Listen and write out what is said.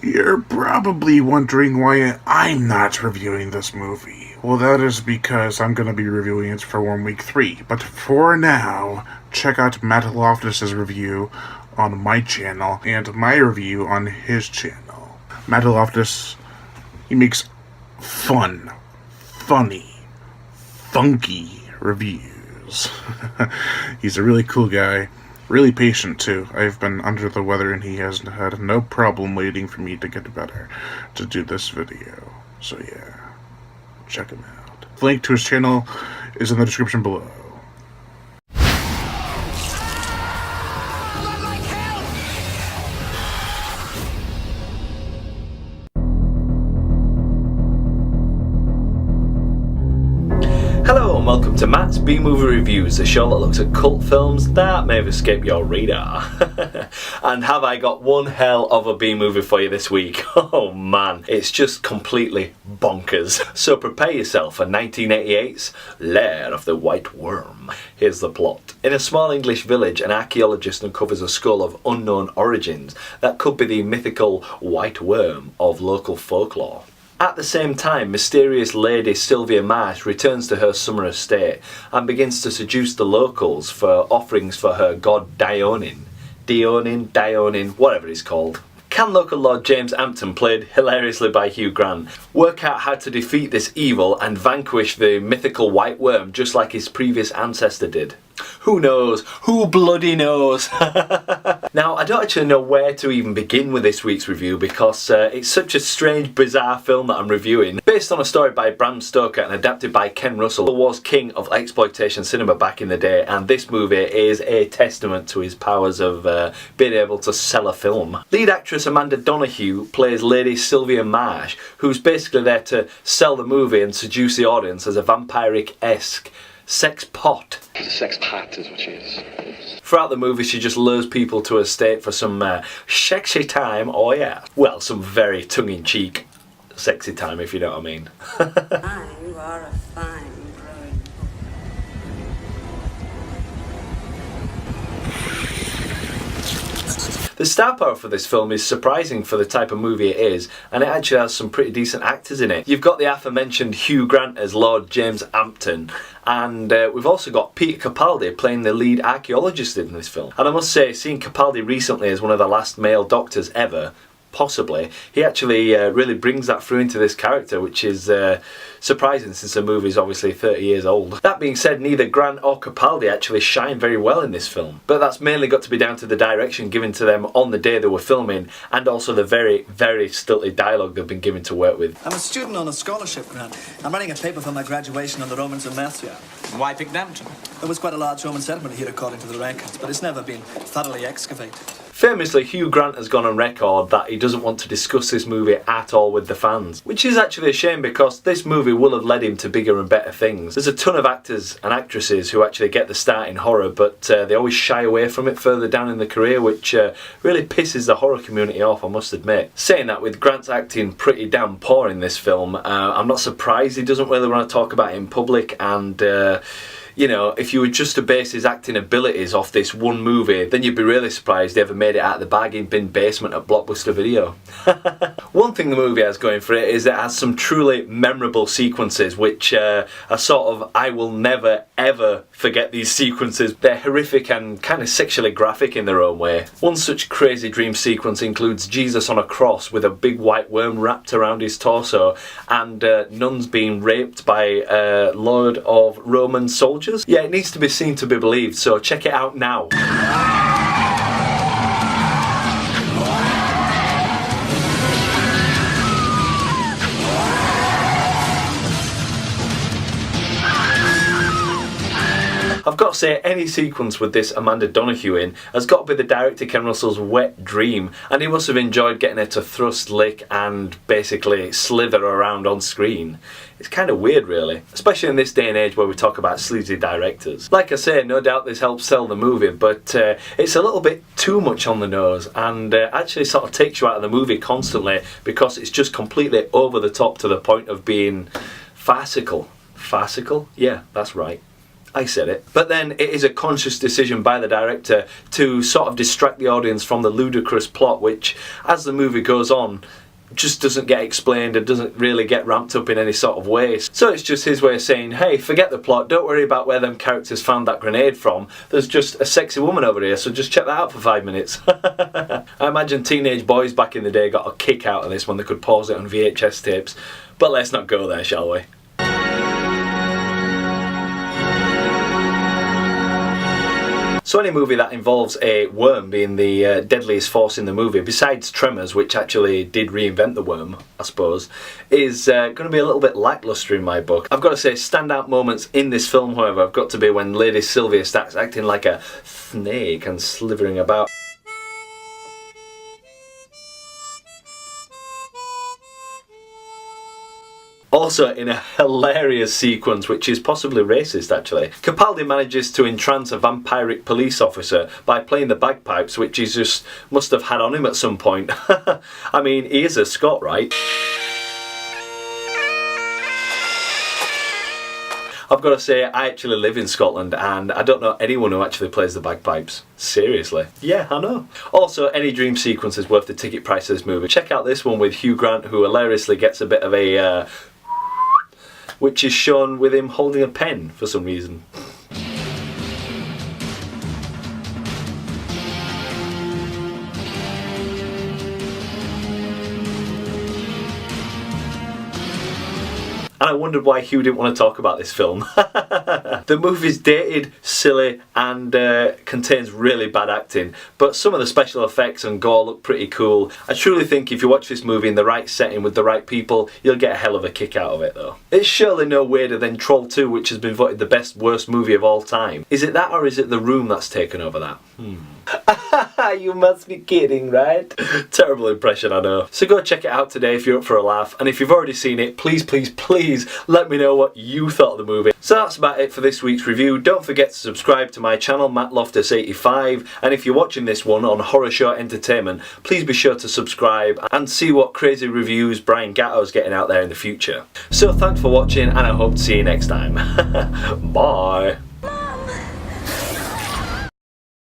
You're probably wondering why I'm not reviewing this movie. Well, that is because I'm going to be reviewing it for Worm Week 3. But for now, check out Matt Loftus's review on my channel and my review on his channel. Matt Loftus, he makes fun, funny, funky reviews. He's a really cool guy. Really patient, too. I've been under the weather and he has had no problem waiting for me to get better to do this video. So yeah, check him out. The link to his channel is in the description below. Hello and welcome to Matt's B-Movie Reviews, the show that looks at cult films that may have escaped your radar. And have I got one hell of a B-movie for you this week? Oh man, it's just completely bonkers. So prepare yourself for 1988's Lair of the White Worm. Here's the plot. In a small English village, an archaeologist uncovers a skull of unknown origins that could be the mythical White Worm of local folklore. At the same time, mysterious Lady Sylvia Marsh returns to her summer estate and begins to seduce the locals for offerings for her god Dionin, whatever he's called. Can local Lord James Ampton, played hilariously by Hugh Grant, work out how to defeat this evil and vanquish the mythical White Worm just like his previous ancestor did? Who knows? Who bloody knows? Now, I don't actually know where to even begin with this week's review because it's such a strange, bizarre film that I'm reviewing. Based on a story by Bram Stoker and adapted by Ken Russell, who was king of exploitation cinema back in the day, and this movie is a testament to his powers of being able to sell a film. Lead actress Amanda Donoghue plays Lady Sylvia Marsh, who's basically there to sell the movie and seduce the audience as a vampiric-esque sex pot. A sex pot is what she is. Throughout the movie, she just lures people to her estate for some sexy time. Oh yeah. Well, some very tongue-in-cheek sexy time, if you know what I mean. You are a fine growing. The star power for this film is surprising for the type of movie it is, and it actually has some pretty decent actors in it. You've got the aforementioned Hugh Grant as Lord James Ampton, and we've also got Peter Capaldi playing the lead archaeologist in this film. And I must say, seeing Capaldi recently as one of the last male doctors ever, possibly, he actually really brings that through into this character, which is surprising since the movie is obviously 30 years old. That being said, neither Grant or Capaldi actually shine very well in this film, but that's mainly got to be down to the direction given to them on the day they were filming, and also the very, very stilted dialogue they've been given to work with. I'm a student on a scholarship grant. I'm writing a paper for my graduation on the Romans of Mercia. Why pick Ampton? There was quite a large Roman settlement here according to the records, but it's never been thoroughly excavated. Famously, Hugh Grant has gone on record that he doesn't want to discuss this movie at all with the fans, which is actually a shame because this movie will have led him to bigger and better things. There's a ton of actors and actresses who actually get the start in horror, but they always shy away from it further down in the career, which really pisses the horror community off, I must admit. Saying that, with Grant's acting pretty damn poor in this film, I'm not surprised he doesn't really want to talk about it in public, and you know, if you were just to base his acting abilities off this one movie, then you'd be really surprised he ever made it out of the bargain bin basement at Blockbuster Video. One thing the movie has going for it is it has some truly memorable sequences, which are sort of, I will never ever forget these sequences. They're horrific and kind of sexually graphic in their own way. One such crazy dream sequence includes Jesus on a cross with a big white worm wrapped around his torso, and nuns being raped by a load of Roman soldiers. Yeah, it needs to be seen to be believed, so check it out now. I've got to say, any sequence with this Amanda Donoghue in has got to be the director Ken Russell's wet dream, and he must have enjoyed getting her to thrust, lick and basically slither around on screen. It's kind of weird really, especially in this day and age where we talk about sleazy directors. Like I say, no doubt this helps sell the movie, but it's a little bit too much on the nose, and actually sort of takes you out of the movie constantly because it's just completely over the top to the point of being farcical. Farcical? Yeah, that's right. I said it. But then it is a conscious decision by the director to sort of distract the audience from the ludicrous plot, which, as the movie goes on, just doesn't get explained and doesn't really get ramped up in any sort of way. So it's just his way of saying, hey, forget the plot, don't worry about where them characters found that grenade from, there's just a sexy woman over here, so just check that out for 5 minutes. I imagine teenage boys back in the day got a kick out of this when they could pause it on VHS tapes, but let's not go there, shall we? So any movie that involves a worm being the deadliest force in the movie, besides Tremors, which actually did reinvent the worm, I suppose, is going to be a little bit lacklustre in my book. I've got to say, standout moments in this film, however, have got to be when Lady Sylvia starts acting like a snake and slithering about. Also, in a hilarious sequence, which is possibly racist actually, Capaldi manages to entrance a vampiric police officer by playing the bagpipes, which he just must have had on him at some point. I mean, he is a Scot, right? I've got to say, I actually live in Scotland and I don't know anyone who actually plays the bagpipes. Seriously. Yeah, I know. Also, any dream sequence is worth the ticket price of this movie. Check out this one with Hugh Grant, who hilariously gets a bit of a which is shown with him holding a pen for some reason. And I wondered why Hugh didn't want to talk about this film. The movie's dated, silly, and contains really bad acting, but some of the special effects and gore look pretty cool. I truly think if you watch this movie in the right setting with the right people, you'll get a hell of a kick out of it though. It's surely no weirder than Troll 2, which has been voted the best worst movie of all time. Is it that, or is it The Room that's taken over that? You must be kidding, right? Terrible impression, I know. So go check it out today if you're up for a laugh, and if you've already seen it, please, please, please let me know what you thought of the movie. So that's about it for this week's review. Don't forget to subscribe to my channel, Matt Loftus85, and if you're watching this one on Horror Show Entertainment, please be sure to subscribe and see what crazy reviews Brian Gatto's getting out there in the future. So thanks for watching, and I hope to see you next time. Bye!